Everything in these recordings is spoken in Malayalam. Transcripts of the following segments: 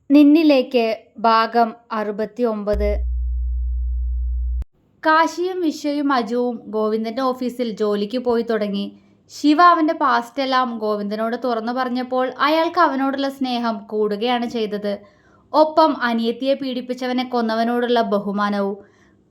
നിന്നിലേക്ക് ഭാഗം 69. കാശിയും വിശ്വയും അജുവും ഗോവിന്ദന്റെ ഓഫീസിൽ ജോലിക്ക് പോയി തുടങ്ങി. ശിവ അവന്റെ പാസ്റ്റ് എല്ലാം ഗോവിന്ദനോട് തുറന്നു പറഞ്ഞപ്പോൾ അയാൾക്ക് അവനോടുള്ള സ്നേഹം കൂടുകയാണ് ചെയ്തത്. ഒപ്പം അനിയത്തിയെ പീഡിപ്പിച്ചവനെ കൊന്നവനോടുള്ള ബഹുമാനവും.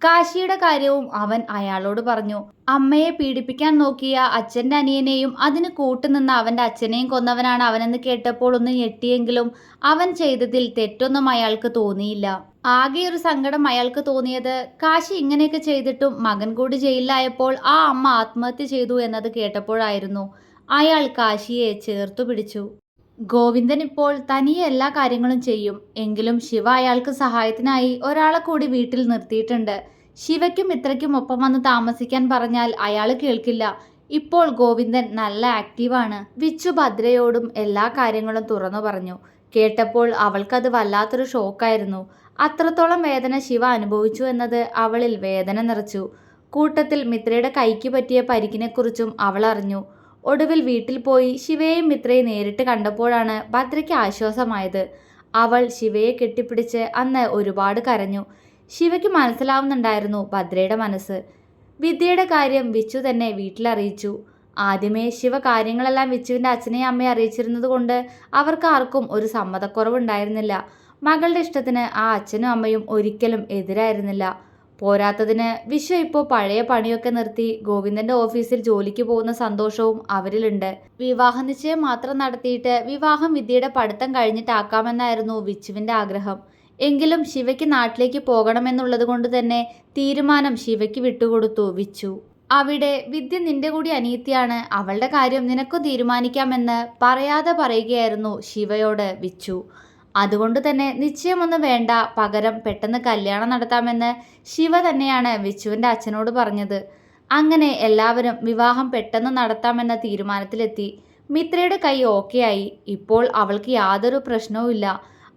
കാശിയുടെ കാര്യവും അവൻ അയാളോട് പറഞ്ഞു. അമ്മയെ പീഡിപ്പിക്കാൻ നോക്കിയ അച്ഛൻ്റെ അനിയനെയും അതിന് കൂട്ടുനിന്ന അവൻ്റെ അച്ഛനെയും കൊന്നവനാണ് അവനെന്ന് കേട്ടപ്പോൾ ഒന്ന് ഞെട്ടിയെങ്കിലും അവൻ ചെയ്തതിൽ തെറ്റൊന്നും അയാൾക്ക് തോന്നിയില്ല. ആകെ ഒരു സങ്കടം അയാൾക്ക് തോന്നിയത് കാശി ഇങ്ങനെയൊക്കെ ചെയ്തിട്ടും മകൻ കൂടി ജയിലിലായപ്പോൾ ആ അമ്മ ആത്മഹത്യ ചെയ്തു എന്നത് കേട്ടപ്പോഴായിരുന്നു. അയാൾ കാശിയെ ചേർത്തു പിടിച്ചു. ഗോവിന്ദൻ ഇപ്പോൾ തനിയെ എല്ലാ കാര്യങ്ങളും ചെയ്യും. എങ്കിലും ശിവ അയാൾക്ക് സഹായത്തിനായി ഒരാളെ കൂടി വീട്ടിൽ നിർത്തിയിട്ടുണ്ട്. ശിവയ്ക്കും ഇത്രയ്ക്കും ഒപ്പം വന്ന് താമസിക്കാൻ പറഞ്ഞാൽ അയാൾ കേൾക്കില്ല. ഇപ്പോൾ ഗോവിന്ദൻ നല്ല ആക്റ്റീവാണ്. വിച്ചു ഭദ്രയോടും എല്ലാ കാര്യങ്ങളും തുറന്നു പറഞ്ഞു. കേട്ടപ്പോൾ അവൾക്കത് വല്ലാത്തൊരു ഷോക്കായിരുന്നു. അത്രത്തോളം വേദന ശിവ അനുഭവിച്ചു എന്നത് അവളിൽ വേദന നിറച്ചു. കൂട്ടത്തിൽ മിത്രയുടെ കൈക്ക് പറ്റിയ പരിക്കിനെക്കുറിച്ചും അവൾ അറിഞ്ഞു. ഒടുവിൽ വീട്ടിൽ പോയി ശിവയെയും മിത്രയെ നേരിട്ട് കണ്ടപ്പോഴാണ് ഭദ്രയ്ക്ക് ആശ്വാസമായത്. അവൾ ശിവയെ കെട്ടിപ്പിടിച്ച് അന്ന് ഒരുപാട് കരഞ്ഞു. ശിവയ്ക്ക് മനസ്സിലാവുന്നുണ്ടായിരുന്നു ഭദ്രയുടെ മനസ്സ്. വിദ്യയുടെ കാര്യം വിച്ചു തന്നെ വീട്ടിലറിയിച്ചു. ആദ്യമേ ശിവ കാര്യങ്ങളെല്ലാം വിച്ചുവിൻ്റെ അച്ഛനെയും അമ്മയെ അറിയിച്ചിരുന്നത് കൊണ്ട് അവർക്ക് ആർക്കും ഒരു സമ്മതക്കുറവുണ്ടായിരുന്നില്ല. മകളുടെ ഇഷ്ടത്തിന് ആ അച്ഛനും അമ്മയും ഒരിക്കലും എതിരായിരുന്നില്ല. പോരാത്തതിന് വിശ്വ ഇപ്പോൾ പഴയ പണിയൊക്കെ നിർത്തി ഗോവിന്ദന്റെ ഓഫീസിൽ ജോലിക്ക് പോകുന്ന സന്തോഷവും അവരിലുണ്ട്. വിവാഹ നിശ്ചയം മാത്രം നടത്തിയിട്ട് വിവാഹം വിദ്യയുടെ പഠിത്തം കഴിഞ്ഞിട്ടാക്കാമെന്നായിരുന്നു വിച്ചുവിൻ്റെ ആഗ്രഹം. എങ്കിലും ശിവയ്ക്ക് നാട്ടിലേക്ക് പോകണമെന്നുള്ളത് കൊണ്ട് തന്നെ തീരുമാനം ശിവയ്ക്ക് വിട്ടുകൊടുത്തു വിച്ചു. അവിടെ വിദ്യ നിന്റെ കൂടി അനിയത്തിയാണ്, അവളുടെ കാര്യം നിനക്കും തീരുമാനിക്കാമെന്ന് പറയാതെ പറയുകയായിരുന്നു ശിവയോട് വിച്ചു. അതുകൊണ്ട് തന്നെ നിശ്ചയമൊന്നും വേണ്ട, പകരം പെട്ടെന്ന് കല്യാണം നടത്താമെന്ന് ശിവ തന്നെയാണ് വിച്ചുവിൻ്റെ അച്ഛനോട് പറഞ്ഞത്. അങ്ങനെ എല്ലാവരും വിവാഹം പെട്ടെന്ന് നടത്താമെന്ന തീരുമാനത്തിലെത്തി. മിത്രയുടെ കൈ ഓക്കെയായി. ഇപ്പോൾ അവൾക്ക് യാതൊരു പ്രശ്നവുമില്ല.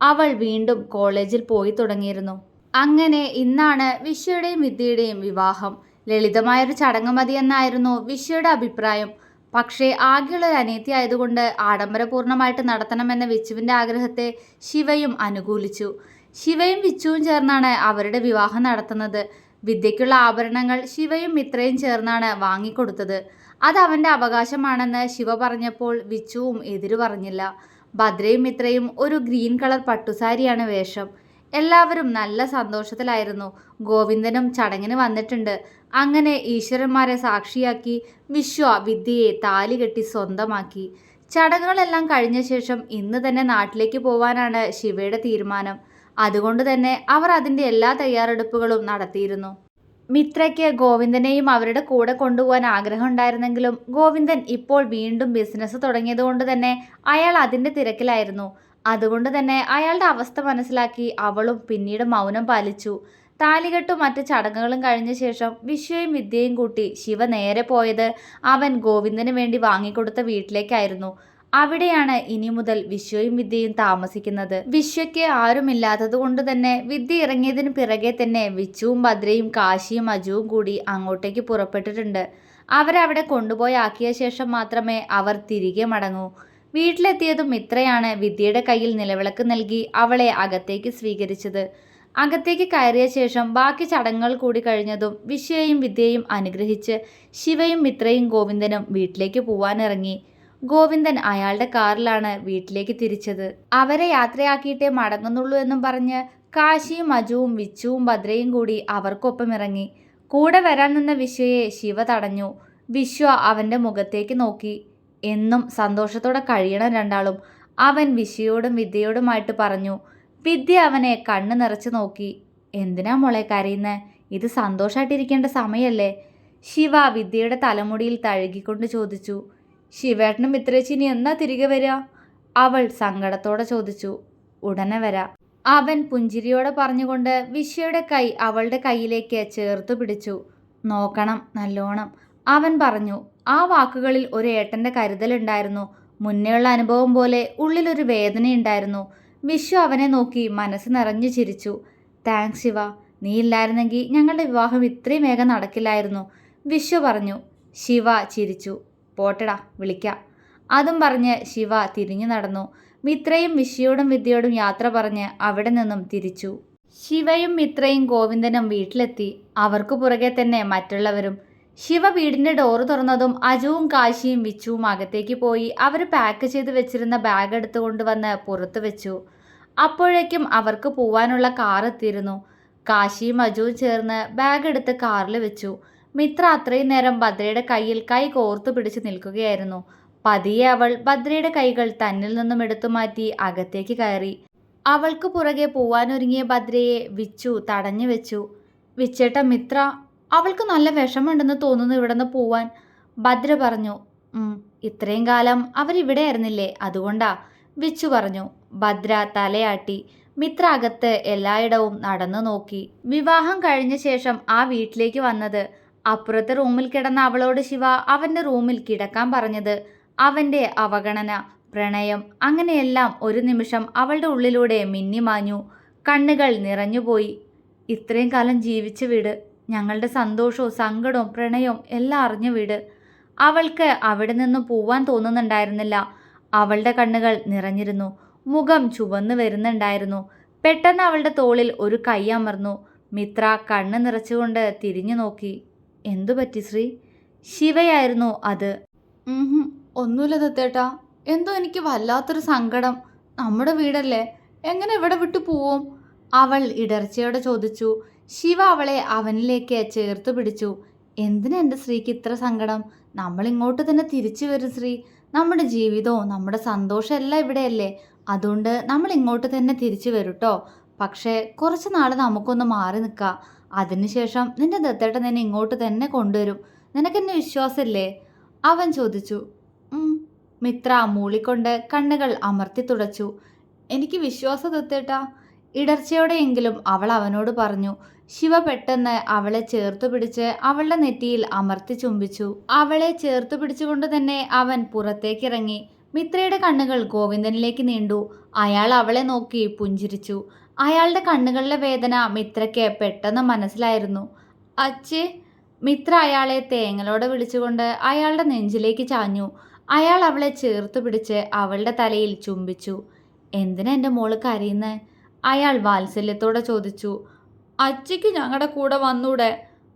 അവൾ വീണ്ടും കോളേജിൽ പോയി തുടങ്ങിയിരുന്നു. അങ്ങനെ ഇന്നാണ് വിശ്വയുടെയും വിദ്യയുടെയും വിവാഹം. ലളിതമായൊരു ചടങ്ങ് മതിയെന്നായിരുന്നു വിശ്വയുടെ അഭിപ്രായം. പക്ഷേ ആകെയുള്ളൊരു അനിയത്തി ആയതുകൊണ്ട് ആഡംബരപൂർണ്ണമായിട്ട് നടത്തണമെന്ന വിച്ചുവിൻ്റെ ആഗ്രഹത്തെ ശിവയും അനുകൂലിച്ചു. ശിവയും വിച്ചുവും ചേർന്നാണ് അവരുടെ വിവാഹം നടത്തുന്നത്. വിദ്യയ്ക്കുള്ള ആഭരണങ്ങൾ ശിവയും മിത്രയും ചേർന്നാണ് വാങ്ങിക്കൊടുത്തത്. അത് അവൻ്റെ അവകാശമാണെന്ന് ശിവ പറഞ്ഞപ്പോൾ വിച്ചുവും എതിരു പറഞ്ഞില്ല. ഭദ്രയും മിത്രയും ഒരു ഗ്രീൻ കളർ പട്ടുസാരിയാണ് വേഷം. എല്ലാവരും നല്ല സന്തോഷത്തിലായിരുന്നു. ഗോവിന്ദനും ചടങ്ങിന് വന്നിട്ടുണ്ട്. അങ്ങനെ ഈശ്വരന്മാരെ സാക്ഷിയാക്കി വിശ്വ വിദ്യയെ താലി കെട്ടി സ്വന്തമാക്കി. ചടങ്ങുകളെല്ലാം കഴിഞ്ഞ ശേഷം ഇന്ന് തന്നെ നാട്ടിലേക്ക് പോവാനാണ് ശിവയുടെ തീരുമാനം. അതുകൊണ്ട് തന്നെ അവർ അതിൻ്റെ എല്ലാ തയ്യാറെടുപ്പുകളും നടത്തിയിരുന്നു. മിത്രയ്ക്ക് ഗോവിന്ദനെയും അവരുടെ കൂടെ കൊണ്ടുപോകാൻ ആഗ്രഹമുണ്ടായിരുന്നെങ്കിലും ഗോവിന്ദൻ ഇപ്പോൾ വീണ്ടും ബിസിനസ് തുടങ്ങിയതുകൊണ്ട് തന്നെ അയാൾ അതിൻ്റെ തിരക്കിലായിരുന്നു. അതുകൊണ്ട് തന്നെ അയാളുടെ അവസ്ഥ മനസ്സിലാക്കി അവളും പിന്നീട് മൗനം പാലിച്ചു. താലികെട്ടും മറ്റ് ചടങ്ങുകളും കഴിഞ്ഞ ശേഷം വിശ്വയും വിദ്യയും കൂട്ടി ശിവ നേരെ പോയത് അവൻ ഗോവിന്ദന് വേണ്ടി വാങ്ങിക്കൊടുത്ത വീട്ടിലേക്കായിരുന്നു. അവിടെയാണ് ഇനി മുതൽ വിശ്വയും വിദ്യയും താമസിക്കുന്നത്. വിശ്വയ്ക്ക് ആരുമില്ലാത്തത് കൊണ്ട് തന്നെ വിദ്യ ഇറങ്ങിയതിന് പിറകെ തന്നെ വിച്ചുവും ഭദ്രയും കാശിയും അജുവും കൂടി അങ്ങോട്ടേക്ക് പുറപ്പെട്ടിട്ടുണ്ട്. അവരവിടെ കൊണ്ടുപോയി ആക്കിയ ശേഷം മാത്രമേ അവർ തിരികെ മടങ്ങൂ. വീട്ടിലെത്തിയതും മിത്രയാണ് വിദ്യയുടെ കയ്യിൽ നിലവിളക്ക് നൽകി അവളെ അകത്തേക്ക് സ്വീകരിച്ചത്. അകത്തേക്ക് കയറിയ ശേഷം ബാക്കി ചടങ്ങുകൾ കൂടി കഴിഞ്ഞതും വിശ്വയും വിദ്യയും അനുഗ്രഹിച്ച് ശിവയും മിത്രയും ഗോവിന്ദനും വീട്ടിലേക്ക് പോവാനിറങ്ങി. ഗോവിന്ദൻ അയാളുടെ കാറിലാണ് വീട്ടിലേക്ക് തിരിച്ചത്. അവരെ യാത്രയാക്കിയിട്ടേ മടങ്ങുന്നുള്ളൂ എന്നും പറഞ്ഞ് കാശിയും അജുവും വിച്ചുവും ഭദ്രയും കൂടി അവർക്കൊപ്പം ഇറങ്ങി. കൂടെ വരാൻ നിന്ന വിശ്വയെ ശിവ തടഞ്ഞു. വിശ്വ അവൻ്റെ മുഖത്തേക്ക് നോക്കി. എന്നും സന്തോഷത്തോടെ കഴിയണം രണ്ടാളും, അവൻ വിശ്വയോടും വിദ്യയോടുമായിട്ട് പറഞ്ഞു. വിദ്യ അവനെ കണ്ണ് നിറച്ച് നോക്കി. എന്തിനാ മോളെ കരയുന്നെ? ഇത് സന്തോഷമായിട്ടിരിക്കേണ്ട സമയല്ലേ? ശിവ വിദ്യയുടെ തലമുടിയിൽ തഴുകിക്കൊണ്ട് ചോദിച്ചു. ശിവേട്ടനും മിത്രേച്ചി ഇനി എന്നാ തിരികെ വരിക? അവൾ സങ്കടത്തോടെ ചോദിച്ചു. ഉടനെ വരാം, അവൻ പുഞ്ചിരിയോടെ പറഞ്ഞുകൊണ്ട് വിശ്വയുടെ കൈ അവളുടെ കയ്യിലേക്ക് ചേർത്തു പിടിച്ചു. നോക്കണം നല്ലോണം, അവൻ പറഞ്ഞു. ആ വാക്കുകളിൽ ഒരു ഏട്ടൻ്റെ കരുതലുണ്ടായിരുന്നു. മുന്നേയുള്ള അനുഭവം പോലെ ഉള്ളിലൊരു വേദനയുണ്ടായിരുന്നു. വിശ്വ അവനെ നോക്കി മനസ്സ് നിറഞ്ഞു ചിരിച്ചു. താങ്ക്സ് ശിവ, നീ ഇല്ലായിരുന്നെങ്കിൽ ഞങ്ങളുടെ വിവാഹം ഇത്രയും വേഗം നടക്കില്ലായിരുന്നു, വിശ്വ പറഞ്ഞു. ശിവ ചിരിച്ചു. പോട്ടടാ, വിളിക്കാം. അതും പറഞ്ഞ് ശിവ തിരിഞ്ഞു നടന്നു. മിത്രയും വിഷിയോടും വിദ്യയോടും യാത്ര പറഞ്ഞ് അവിടെ നിന്നും തിരിച്ചു. ശിവയും മിത്രയും ഗോവിന്ദനും വീട്ടിലെത്തി. അവർക്ക് പുറകെ തന്നെ മറ്റുള്ളവരും. ശിവ വീടിന്റെ ഡോറ് തുറന്നതും അജുവും കാശിയും വിച്ചുവും അകത്തേക്ക് പോയി അവർ പാക്ക് ചെയ്ത് വെച്ചിരുന്ന ബാഗ് എടുത്തുകൊണ്ട് വന്ന് പുറത്തു വെച്ചു. അപ്പോഴേക്കും അവർക്ക് പോവാനുള്ള കാർ എത്തിയിരുന്നു. കാശിയും അജുവും ചേർന്ന് ബാഗ് എടുത്ത് കാറിൽ വെച്ചു. മിത്ര അത്രയും നേരം ഭദ്രയുടെ കയ്യിൽ കൈ കോർത്തു പിടിച്ച് നിൽക്കുകയായിരുന്നു. പതിയെ അവൾ ഭദ്രയുടെ കൈകൾ തന്നിൽ നിന്നും എടുത്തു മാറ്റി അകത്തേക്ക് കയറി. അവൾക്ക് പുറകെ പോവാനൊരുങ്ങിയ ഭദ്രയെ വിച്ചു തടഞ്ഞു വെച്ചു. വിച്ചേട്ട മിത്ര, അവൾക്ക് നല്ല വിഷമമുണ്ടെന്ന് തോന്നുന്നു ഇവിടുന്ന് പോവാൻ. ഭദ്ര പറഞ്ഞു. ഇത്രയും കാലം അവരിവിടെ ആയിരുന്നില്ലേ, അതുകൊണ്ടാ, വിച്ചു പറഞ്ഞു. ഭദ്ര തലയാട്ടി. മിത്ര അകത്ത് എല്ലായിടവും നടന്നു നോക്കി. വിവാഹം കഴിഞ്ഞ ശേഷം ആ വീട്ടിലേക്ക് വന്നത്. അപ്പുറത്തെ റൂമിൽ കിടന്ന അവളോട് ശിവ അവന്റെ റൂമിൽ കിടക്കാൻ പറഞ്ഞത്. അവന്റെ അവഗണന, പ്രണയം, അങ്ങനെയെല്ലാം ഒരു നിമിഷം അവളുടെ ഉള്ളിലൂടെ മിന്നിമാഞ്ഞു. കണ്ണുകൾ നിറഞ്ഞുപോയി. ഇത്രയും കാലം ജീവിച്ച വീട്, ഞങ്ങളുടെ സന്തോഷവും സങ്കടവും പ്രണയവും എല്ലാം അറിഞ്ഞ വീട്. അവൾക്ക് അവിടെ നിന്നും പോവാൻ തോന്നുന്നുണ്ടായിരുന്നില്ല. അവളുടെ കണ്ണുകൾ നിറഞ്ഞിരുന്നു. മുഖം ചുവന്നു വരുന്നുണ്ടായിരുന്നു. പെട്ടെന്ന് അവളുടെ തോളിൽ ഒരു കൈ അമർന്നു. മിത്ര കണ്ണ് നിറച്ചുകൊണ്ട് തിരിഞ്ഞു നോക്കി. എന്തു പറ്റി ശ്രീ? ശിവയായിരുന്നു അത്. ഒന്നുമില്ല ദത്തേട്ടാ, എന്തോ എനിക്ക് വല്ലാത്തൊരു സങ്കടം. നമ്മുടെ വീടല്ലേ, എങ്ങനെ ഇവിടെ വിട്ടു പോവും? അവൾ ഇടർച്ചയോടെ ചോദിച്ചു. ശിവ അവളെ അവനിലേക്ക് ചേർത്തു പിടിച്ചു. എന്തിനാ എൻ്റെ ശ്രീക്ക് ഇത്ര സങ്കടം? നമ്മൾ ഇങ്ങോട്ട് തന്നെ തിരിച്ചു വരും ശ്രീ. നമ്മുടെ ജീവിതവും നമ്മുടെ സന്തോഷം എല്ലാം ഇവിടെയല്ലേ, അതുകൊണ്ട് നമ്മൾ ഇങ്ങോട്ട് തന്നെ തിരിച്ചു വരും കേട്ടോ. പക്ഷേ കുറച്ച് നാൾ നമുക്കൊന്ന് മാറി നിൽക്കാം. അതിനുശേഷം നിന്റെ ദത്തേട്ടൻ നിന്നെ ഇങ്ങോട്ട് തന്നെ കൊണ്ടുവരും. നിനക്കെന്നെ വിശ്വാസമില്ലേ? അവൻ ചോദിച്ചു. മിത്ര മൂളിക്കൊണ്ട് കണ്ണുകൾ അമർത്തി തുടച്ചു. എനിക്ക് വിശ്വാസം ദത്തേട്ടാ, ഇടർച്ചയോടെയെങ്കിലും അവൾ അവനോട് പറഞ്ഞു. ശിവ പെട്ടെന്ന് അവളെ ചേർത്തു പിടിച്ച് അവളുടെ നെറ്റിയിൽ അമർത്തി ചുംബിച്ചു. അവളെ ചേർത്തു പിടിച്ചുകൊണ്ട് തന്നെ അവൻ പുറത്തേക്കിറങ്ങി. മിത്രയുടെ കണ്ണുകൾ ഗോവിന്ദനിലേക്ക് നീണ്ടു. അയാൾ അവളെ നോക്കി പുഞ്ചിരിച്ചു. അയാളുടെ കണ്ണുകളിലെ വേദന മിത്രയ്ക്ക് പെട്ടെന്ന് മനസ്സിലായിരുന്നു. അച്ഛേ! മിത്ര അയാളെ തേങ്ങലോടെ വിളിച്ചുകൊണ്ട് അയാളുടെ നെഞ്ചിലേക്ക് ചാഞ്ഞു. അയാൾ അവളെ ചേർത്തു പിടിച്ച് അവളുടെ തലയിൽ ചുംബിച്ചു. എന്തിനാ എൻ്റെ മോള് കരയുന്നേ? അയാൾ വാത്സല്യത്തോടെ ചോദിച്ചു. അച്ഛയ്ക്ക് ഞങ്ങളുടെ കൂടെ വന്നൂടെ?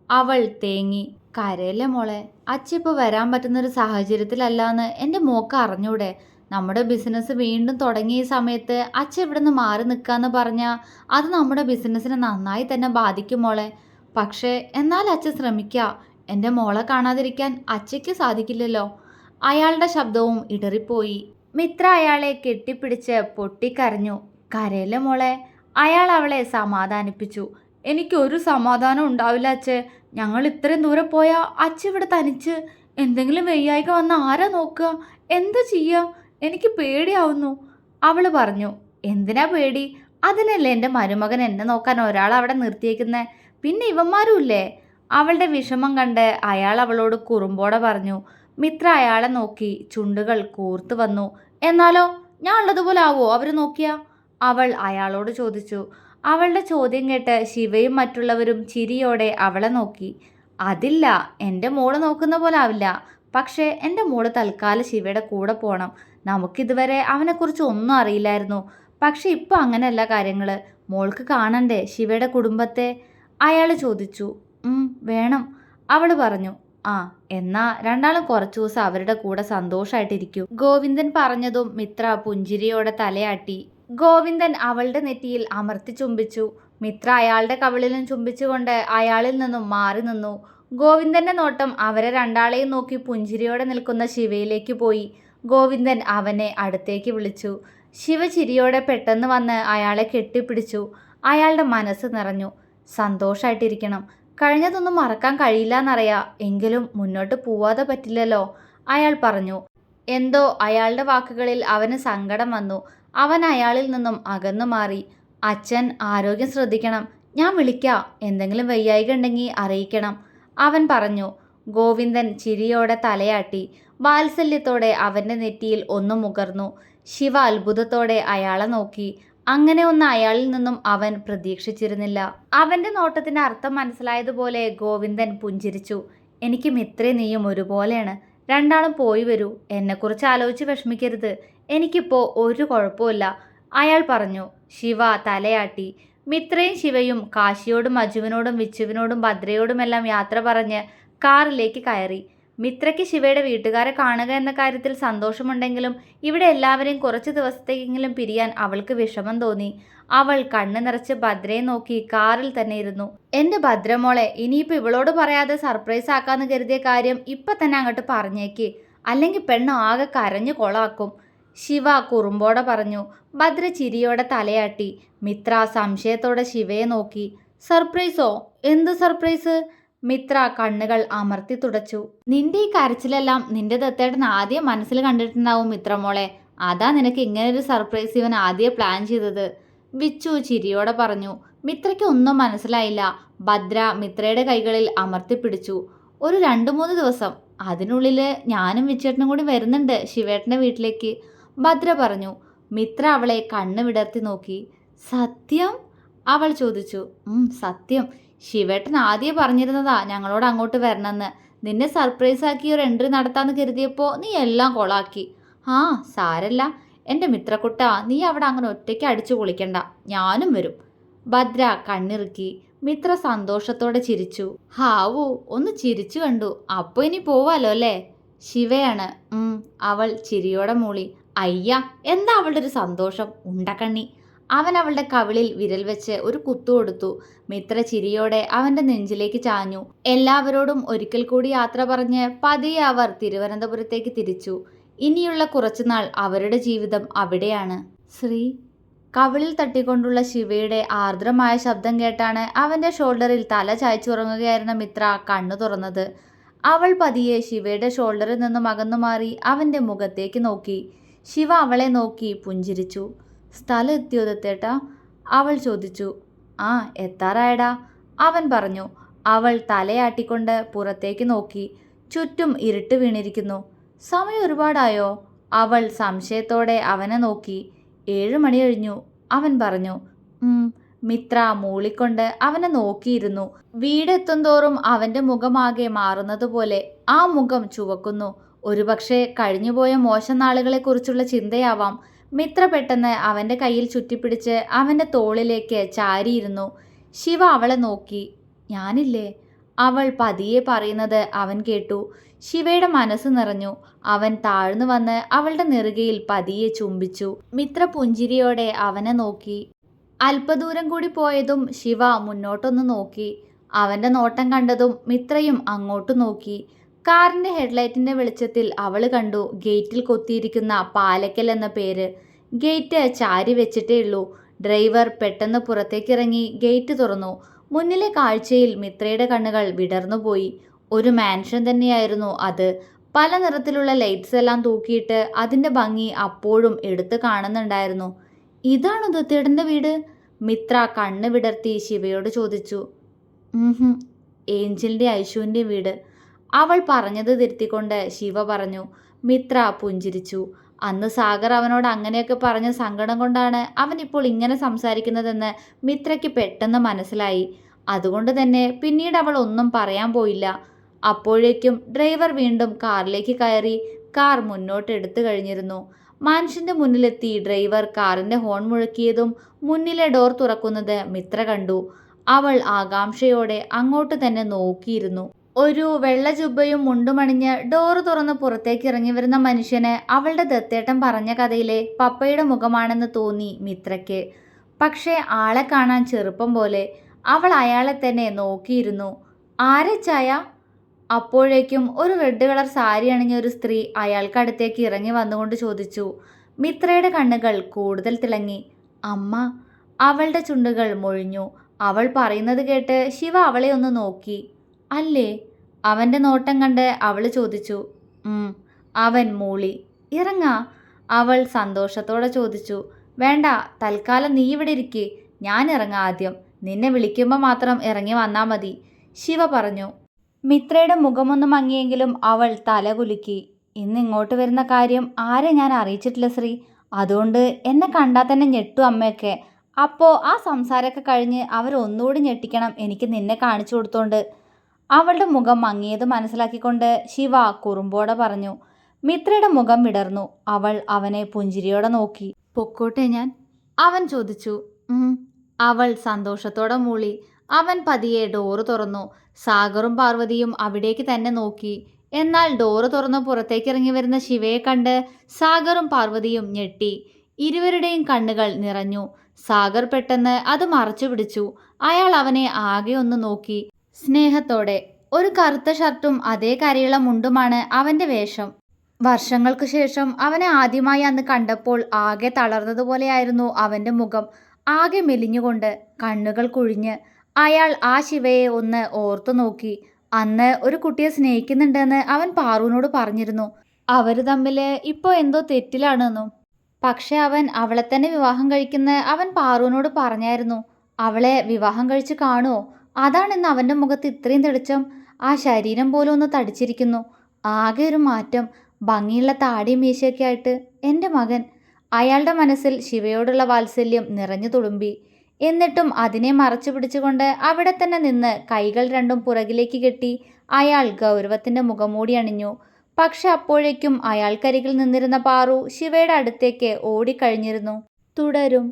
അവൾ തേങ്ങി. കരയല്ലേ മോളെ, അച്ഛ ഇപ്പോൾ വരാൻ പറ്റുന്നൊരു സാഹചര്യത്തിലല്ലാന്ന് എൻ്റെ മോക്ക് അറിഞ്ഞൂടെ? നമ്മുടെ ബിസിനസ് വീണ്ടും തുടങ്ങിയ സമയത്ത് അച്ഛ ഇവിടുന്ന് മാറി നിൽക്കാന്ന് പറഞ്ഞാൽ അത് നമ്മുടെ ബിസിനസ്സിനെ നന്നായി തന്നെ ബാധിക്കും മോളെ. പക്ഷേ എന്നാൽ അച്ഛ ശ്രമിക്കുക. എൻ്റെ മോളെ കാണാതിരിക്കാൻ അച്ഛയ്ക്ക് സാധിക്കില്ലല്ലോ. അയാളുടെ ശബ്ദവും ഇടറിപ്പോയി. മിത്ര അയാളെ കെട്ടിപ്പിടിച്ച് പൊട്ടിക്കരഞ്ഞു. കരയല്ലേ മോളെ, അയാൾ അവളെ സമാധാനിപ്പിച്ചു. എനിക്കൊരു സമാധാനം ഉണ്ടാവില്ല അച്ഛേ. ഞങ്ങൾ ഇത്രയും ദൂരെ പോയാൽ അച്ഛ ഇവിടെ തനിച്ച്. എന്തെങ്കിലും വെയ്യായ്ക വന്ന ആരാ നോക്കുക? എന്താ ചെയ്യുക? എനിക്ക് പേടിയാവുന്നു, അവൾ പറഞ്ഞു. എന്തിനാ പേടി? അതിനല്ലേ എൻ്റെ മരുമകൻ എന്നെ നോക്കാൻ ഒരാൾ അവിടെ നിർത്തിയേക്കുന്നേ. പിന്നെ ഇവന്മാരും ഇല്ലേ? അവളുടെ വിഷമം കണ്ട് അയാൾ അവളോട് കുറുമ്പോടെ പറഞ്ഞു. മിത്ര അയാളെ നോക്കി. ചുണ്ടുകൾ കൂർത്തു വന്നു. എന്നാലോ ഞാൻ ഉള്ളതുപോലെ ആവോ അവർ നോക്കിയാ? അവൾ അയാളോട് ചോദിച്ചു. അവളുടെ ചോദ്യം കേട്ട് ശിവയും മറ്റുള്ളവരും ചിരിയോടെ അവളെ നോക്കി. അതില്ല, എൻ്റെ മോള് നോക്കുന്ന പോലെ ആവില്ല. പക്ഷേ എൻ്റെ മോള് തൽക്കാലം ശിവയുടെ കൂടെ പോകണം. നമുക്കിതുവരെ അവനെക്കുറിച്ച് ഒന്നും അറിയില്ലായിരുന്നു. പക്ഷെ ഇപ്പോൾ അങ്ങനെയല്ല കാര്യങ്ങൾ. മോൾക്ക് കാണണ്ടേ ശിവയുടെ കുടുംബത്തെ? അയാൾ ചോദിച്ചു. വേണം, അവൾ പറഞ്ഞു. എന്നാ രണ്ടാളും കുറച്ചു ദിവസം അവരുടെ കൂടെ സന്തോഷമായിട്ടിരിക്കൂ. ഗോവിന്ദൻ പറഞ്ഞതും മിത്ര പുഞ്ചിരിയോടെ തലയാട്ടി. ഗോവിന്ദൻ അവളുടെ നെറ്റിയിൽ അമർത്തി ചുംബിച്ചു. മിത്ര അയാളുടെ കവിളിലും ചുംബിച്ചുകൊണ്ട് അയാളിൽ നിന്നും മാറി നിന്നു. ഗോവിന്ദന്റെ നോട്ടം അവരെ രണ്ടാളെയും നോക്കി പുഞ്ചിരിയോടെ നിൽക്കുന്ന ശിവയിലേക്ക് പോയി. ഗോവിന്ദൻ അവനെ അടുത്തേക്ക് വിളിച്ചു. ശിവ ചിരിയോടെ പെട്ടെന്ന് വന്ന് അയാളെ കെട്ടിപ്പിടിച്ചു. അയാളുടെ മനസ്സ് നിറഞ്ഞു. സന്തോഷമായിട്ടിരിക്കണം. കഴിഞ്ഞതൊന്നും മറക്കാൻ കഴിയില്ല എന്നറിയാം, എങ്കിലും മുന്നോട്ട് പോവാതെ പറ്റില്ലല്ലോ, അയാൾ പറഞ്ഞു. എന്തോ അയാളുടെ വാക്കുകളിൽ അവന് സങ്കടം വന്നു. അവൻ അയാളിൽ നിന്നും അകന്നു മാറി. അച്ഛൻ ആരോഗ്യം ശ്രദ്ധിക്കണം, ഞാൻ വിളിക്കാം, എന്തെങ്കിലും വയ്യായിക ഉണ്ടെങ്കിൽ അറിയിക്കണം, അവൻ പറഞ്ഞു. ഗോവിന്ദൻ ചിരിയോടെ തലയാട്ടി. വാത്സല്യത്തോടെ അവൻ്റെ നെറ്റിയിൽ ഒന്നു മുകർന്നു. ശിവ അത്ഭുതത്തോടെ അയാളെ നോക്കി. അങ്ങനെ ഒന്ന് അയാളിൽ നിന്നും അവൻ പ്രതീക്ഷിച്ചിരുന്നില്ല. അവൻ്റെ നോട്ടത്തിന് അർത്ഥം മനസ്സിലായതുപോലെ ഗോവിന്ദൻ പുഞ്ചിരിച്ചു. എനിക്ക് മിത്രേ നീയും ഒരുപോലെയാണ്. രണ്ടാളും പോയി വരൂ. എന്നെക്കുറിച്ച് ആലോചിച്ച് വിഷമിക്കരുത്. എനിക്കിപ്പോൾ ഒരു കുഴപ്പമില്ല, അയാൾ പറഞ്ഞു. ശിവ തലയാട്ടി. മിത്രയും ശിവയും കാശിയോടും അജുവിനോടും വിച്ചുവിനോടും ഭദ്രയോടുമെല്ലാം യാത്ര പറഞ്ഞ് കാറിലേക്ക് കയറി. മിത്രയ്ക്ക് ശിവയുടെ വീട്ടുകാരെ കാണുക എന്ന കാര്യത്തിൽ സന്തോഷമുണ്ടെങ്കിലും ഇവിടെ എല്ലാവരെയും കുറച്ച് ദിവസത്തേക്കെങ്കിലും പിരിയാൻ അവൾക്ക് വിഷമം തോന്നി. അവൾ കണ്ണു നിറച്ച് ഭദ്രയെ നോക്കി കാറിൽ തന്നെ ഇരുന്നു. എൻ്റെ ഭദ്രമോളെ, ഇനിയിപ്പോൾ ഇവളോട് പറയാതെ സർപ്രൈസ് ആക്കാന്ന് കരുതിയ കാര്യം ഇപ്പം തന്നെ അങ്ങോട്ട് പറഞ്ഞേക്ക്, അല്ലെങ്കിൽ പെണ്ണ് ആകെ കരഞ്ഞു കൊളാക്കും, ശിവ കുറുമ്പോടെ പറഞ്ഞു. ഭദ്ര ചിരിയോടെ തലയാട്ടി. മിത്ര സംശയത്തോടെ ശിവയെ നോക്കി. സർപ്രൈസോ? എന്ത് സർപ്രൈസ്? മിത്ര കണ്ണുകൾ അമർത്തി തുടച്ചു. നിന്റെ ഈ കരച്ചിലെല്ലാം നിന്റെ ദത്തേട്ടൻ ആദ്യം മനസ്സിൽ കണ്ടിട്ടുണ്ടാവും മിത്രമോളെ. അതാ നിനക്ക് ഇങ്ങനൊരു സർപ്രൈസ് ഇവൻ ആദ്യം പ്ലാൻ ചെയ്തത്, വിച്ചു ചിരിയോടെ പറഞ്ഞു. മിത്രയ്ക്ക് ഒന്നും മനസ്സിലായില്ല. ഭദ്ര മിത്രയുടെ കൈകളിൽ അമർത്തിപ്പിടിച്ചു. ഒരു 2-3 ദിവസം, അതിനുള്ളിൽ ഞാനും വിച്ചേട്ടനും കൂടി വരുന്നുണ്ട് ശിവേട്ടൻ്റെ വീട്ടിലേക്ക്, ഭദ്ര പറഞ്ഞു. മിത്ര അവളെ കണ്ണ് വിടർത്തി നോക്കി. സത്യം? അവൾ ചോദിച്ചു. സത്യം. ശിവേട്ടൻ ആദ്യം പറഞ്ഞിരുന്നതാ ഞങ്ങളോട് അങ്ങോട്ട് വരണമെന്ന്. നിന്നെ സർപ്രൈസ് ആക്കി ഒരു എൻട്രി നടത്താമെന്ന് കരുതിയപ്പോൾ നീ എല്ലാം കൊളാക്കി. ആ സാരല്ല എൻ്റെ മിത്രക്കുട്ട, നീ അവിടെ അങ്ങനെ ഒറ്റയ്ക്ക് അടിച്ചു പൊളിക്കണ്ട, ഞാനും വരും. ഭദ്ര കണ്ണിറുക്കി. മിത്ര സന്തോഷത്തോടെ ചിരിച്ചു. ഹാവൂ, ഒന്ന് ചിരിച്ചു കണ്ടു. അപ്പോൾ ഇനി പോവാലോ അല്ലേ? ശിവയാണ്. അവൾ ചിരിയോടെ മൂളി. അയ്യ, എന്താ അവളുടെ ഒരു സന്തോഷം, ഉണ്ടക്കണ്ണി. അവൻ അവളുടെ കവിളിൽ വിരൽ വെച്ച് ഒരു കുത്തു കൊടുത്തു. മിത്ര ചിരിയോടെ അവൻ്റെ നെഞ്ചിലേക്ക് ചാഞ്ഞു. എല്ലാവരോടും ഒരിക്കൽ കൂടി യാത്ര പറഞ്ഞ് പതിയെ അവർ തിരുവനന്തപുരത്തേക്ക് തിരിച്ചു. ഇനിയുള്ള കുറച്ചുനാൾ അവരുടെ ജീവിതം അവിടെയാണ്. ശ്രീ. കവിളിൽ തട്ടിക്കൊണ്ടുള്ള ശിവയുടെ ആർദ്രമായ ശബ്ദം കേട്ടാണ് അവൻ്റെ ഷോൾഡറിൽ തല ചായച്ചുറങ്ങുകയായിരുന്ന മിത്ര കണ്ണു തുറന്നത്. അവൾ പതിയെ ശിവയുടെ ഷോൾഡറിൽ നിന്നും അകന്നു മാറി അവൻ്റെ മുഖത്തേക്ക് നോക്കി. ശിവ അവളെ നോക്കി പുഞ്ചിരിച്ചു. സ്ഥലം എത്തിയോ ദത്തേട്ടാ? അവൾ ചോദിച്ചു. ആ എത്താറായടാ, അവൻ പറഞ്ഞു. അവൾ തലയാട്ടിക്കൊണ്ട് പുറത്തേക്ക് നോക്കി. ചുറ്റും ഇരുട്ട് വീണിരിക്കുന്നു. സമയം ഒരുപാടായോ? അവൾ സംശയത്തോടെ അവനെ നോക്കി. 7 മണി കഴിഞ്ഞു, അവൻ പറഞ്ഞു. മിത്ര മൂളിക്കൊണ്ട് അവനെ നോക്കിയിരുന്നു. വീടെത്തുന്തോറും അവൻ്റെ മുഖമാകെ മാറുന്നതുപോലെ ആ മുഖം ചുവക്കുന്നു. ഒരുപക്ഷെ കഴിഞ്ഞുപോയ മോശം നാളുകളെക്കുറിച്ചുള്ള ചിന്തയാവാം. മിത്ര പെട്ടെന്ന് അവൻ്റെ കയ്യിൽ ചുറ്റിപ്പിടിച്ച് അവൻ്റെ തോളിലേക്ക് ചാരിയിരുന്നു. ശിവ അവളെ നോക്കി. ഞാനില്ലേ? അവൾ പതിയെ പറയുന്നത് അവൻ കേട്ടു. ശിവയുടെ മനസ്സ് നിറഞ്ഞു. അവൻ താഴ്ന്നു വന്ന് അവളുടെ നെറുകയിൽ പതിയെ ചുംബിച്ചു. മിത്ര പുഞ്ചിരിയോടെ അവനെ നോക്കി. അല്പദൂരം കൂടി പോയതും ശിവ മുന്നോട്ടൊന്ന് നോക്കി. അവൻ്റെ നോട്ടം കണ്ടതും മിത്രയും അങ്ങോട്ട് നോക്കി. കാറിൻ്റെ ഹെഡ്ലൈറ്റിൻ്റെ വെളിച്ചത്തിൽ അവൾ കണ്ടു ഗേറ്റിൽ കൊത്തിയിരിക്കുന്ന പാലക്കൽ എന്ന പേര്. ഗേറ്റ് ചാരി വെച്ചിട്ടേ ഉള്ളൂ. ഡ്രൈവർ പെട്ടെന്ന് പുറത്തേക്കിറങ്ങി ഗേറ്റ് തുറന്നു. മുന്നിലെ കാഴ്ചയിൽ മിത്രയുടെ കണ്ണുകൾ വിടർന്നുപോയി. ഒരു മാൻഷൻ തന്നെയായിരുന്നു അത്. പല നിറത്തിലുള്ള ലൈറ്റ്സ് എല്ലാം തൂക്കിയിട്ട് അതിൻ്റെ ഭംഗി അപ്പോഴും എടുത്തു കാണുന്നുണ്ടായിരുന്നു. ഇതാണോ ദത്തേട്ടൻ്റെ വീട്? മിത്ര കണ്ണ് വിടർത്തി ശിവയോട് ചോദിച്ചു. ഏഞ്ചലിൻ്റെ ഐശുവിൻ്റെ വീട്, അവൾ പറഞ്ഞത് തിരുത്തിക്കൊണ്ട് ശിവ പറഞ്ഞു. മിത്ര പുഞ്ചിരിച്ചു. അന്ന് സാഗർ അവനോട് അങ്ങനെയൊക്കെ പറഞ്ഞ സങ്കടം കൊണ്ടാണ് അവൻ ഇപ്പോൾ ഇങ്ങനെ സംസാരിക്കുന്നതെന്ന് മിത്രയ്ക്ക് പെട്ടെന്ന് മനസ്സിലായി. അതുകൊണ്ട് തന്നെ പിന്നീട് അവൾ ഒന്നും പറയാൻ പോയില്ല. അപ്പോഴേക്കും ഡ്രൈവർ വീണ്ടും കാറിലേക്ക് കയറി. കാർ മുന്നോട്ട് എടുത്തു കഴിഞ്ഞിരുന്നു. മാൻഷന്റെ മുന്നിലെത്തി ഡ്രൈവർ കാറിൻ്റെ ഹോൺ മുഴക്കിയതും മുന്നിലെ ഡോർ തുറക്കുന്നത് മിത്ര കണ്ടു. അവൾ ആകാംക്ഷയോടെ അങ്ങോട്ട് തന്നെ നോക്കിയിരുന്നു. ഒരു വെള്ള ജുബ്ബയും മുണ്ടുമണിഞ്ഞ് ഡോറ് തുറന്ന് പുറത്തേക്ക് ഇറങ്ങി വരുന്ന മനുഷ്യന് അവളുടെ ദത്തേട്ടൻ പറഞ്ഞ കഥയിലെ പപ്പയുടെ മുഖമാണെന്ന് തോന്നി മിത്രയ്ക്ക്. പക്ഷേ ആളെ കാണാൻ ചെറുപ്പം പോലെ. അവൾ അയാളെ തന്നെ നോക്കിയിരുന്നു. ആരെ ചായ? അപ്പോഴേക്കും ഒരു റെഡ് കളർ സാരി അണിഞ്ഞ ഒരു സ്ത്രീ അയാൾക്കടുത്തേക്ക് ഇറങ്ങി വന്നുകൊണ്ട് ചോദിച്ചു. മിത്രയുടെ കണ്ണുകൾ കൂടുതൽ തിളങ്ങി. അമ്മ. അവളുടെ ചുണ്ടുകൾ മൊഴിഞ്ഞു. അവൾ പറയുന്നത് കേട്ട് ശിവ അവളെ ഒന്ന് നോക്കി. അല്ലേ? അവൻ്റെ നോട്ടം കണ്ട് അവൾ ചോദിച്ചു. അവൻ മൂളി. ഇറങ്ങാ? അവൾ സന്തോഷത്തോടെ ചോദിച്ചു. വേണ്ട, തൽക്കാലം നീ ഇവിടെ ഇരിക്കേ, ഞാൻ ഇറങ്ങാം ആദ്യം. നിന്നെ വിളിക്കുമ്പോൾ മാത്രം ഇറങ്ങി വന്നാൽ മതി, ശിവ പറഞ്ഞു. മിത്രയുടെ മുഖമൊന്ന് മങ്ങിയെങ്കിലും അവൾ തല കുലുക്കി. ഇന്ന് ഇങ്ങോട്ട് വരുന്ന കാര്യം ആരെ ഞാൻ അറിയിച്ചിട്ടില്ല ശ്രീ. അതുകൊണ്ട് എന്നെ കണ്ടാൽ തന്നെ ഞെട്ടു അമ്മയൊക്കെ. അപ്പോൾ ആ സംസാരമൊക്കെ കഴിഞ്ഞ് അവരൊന്നുകൂടി ഞെട്ടിക്കണം എനിക്ക് നിന്നെ കാണിച്ചു കൊടുത്തോണ്ട്. അവളുടെ മുഖം മങ്ങിയത് മനസ്സിലാക്കിക്കൊണ്ട് ശിവ കുറുമ്പോടെ പറഞ്ഞു. മിത്രയുടെ മുഖം വിടർന്നു. അവൾ അവനെ പുഞ്ചിരിയോടെ നോക്കി. പൊക്കോട്ടെ ഞാൻ? അവൻ ചോദിച്ചു. അവൾ സന്തോഷത്തോടെ മൂളി. അവൻ പതിയെ ഡോറ് തുറന്നു. സാഗറും പാർവതിയും അവിടേക്ക് തന്നെ നോക്കി. എന്നാൽ ഡോറ് തുറന്ന് പുറത്തേക്കിറങ്ങി വരുന്ന ശിവയെ കണ്ട് സാഗറും പാർവതിയും ഞെട്ടി. ഇരുവരുടെയും കണ്ണുകൾ നിറഞ്ഞു. സാഗർ പെട്ടെന്ന് അത് മറച്ചു പിടിച്ചു. അയാൾ അവനെ ആകെ ഒന്ന് നോക്കി സ്നേഹത്തോടെ. ഒരു കറുത്ത ഷർട്ടും അതേ കരയുള്ള മുണ്ടുമാണ് അവന്റെ വേഷം. വർഷങ്ങൾക്കു ശേഷം അവനെ ആദ്യമായി അന്ന് കണ്ടപ്പോൾ ആകെ തളർന്നതുപോലെയായിരുന്നു അവന്റെ മുഖം. ആകെ മെലിഞ്ഞുകൊണ്ട്, കണ്ണുകൾ കുഴിഞ്ഞ്. അയാൾ ആ ശിവയെ ഒന്ന് ഓർത്തു നോക്കി. അന്ന് ഒരു കുട്ടിയെ സ്നേഹിക്കുന്നുണ്ടെന്ന് അവൻ പാറുവിനോട് പറഞ്ഞിരുന്നു. അവര് തമ്മിൽ ഇപ്പോൾ എന്തോ തെറ്റിലാണെന്നും. പക്ഷെ അവൻ അവളെ തന്നെ വിവാഹം കഴിക്കുന്ന അവൻ പാറുവിനോട് പറഞ്ഞായിരുന്നു. അവളെ വിവാഹം കഴിച്ച് കാണുമോ? അതാണെന്ന് അവൻ്റെ മുഖത്ത് ഇത്രയും തെളിച്ചം. ആ ശരീരം പോലും ഒന്ന് തടിച്ചിരിക്കുന്നു. ആകെ ഒരു മാറ്റം. ഭംഗിയുള്ള താടിയും മീശയൊക്കെ ആയിട്ട് എൻ്റെ മകൻ. അയാളുടെ മനസ്സിൽ ശിവയോടുള്ള വാത്സല്യം നിറഞ്ഞു തുളുമ്പി. എന്നിട്ടും അതിനെ മറച്ചു പിടിച്ചുകൊണ്ട് അവിടെ തന്നെ നിന്ന് കൈകൾ രണ്ടും പുറകിലേക്ക് കെട്ടി അയാൾ ഗൗരവത്തിൻ്റെ മുഖംമൂടി അണിഞ്ഞു. പക്ഷെ അപ്പോഴേക്കും അയാൾക്കരികിൽ നിന്നിരുന്ന പാറു ശിവയുടെ അടുത്തേക്ക് ഓടിക്കഴിഞ്ഞിരുന്നു. തുടരും.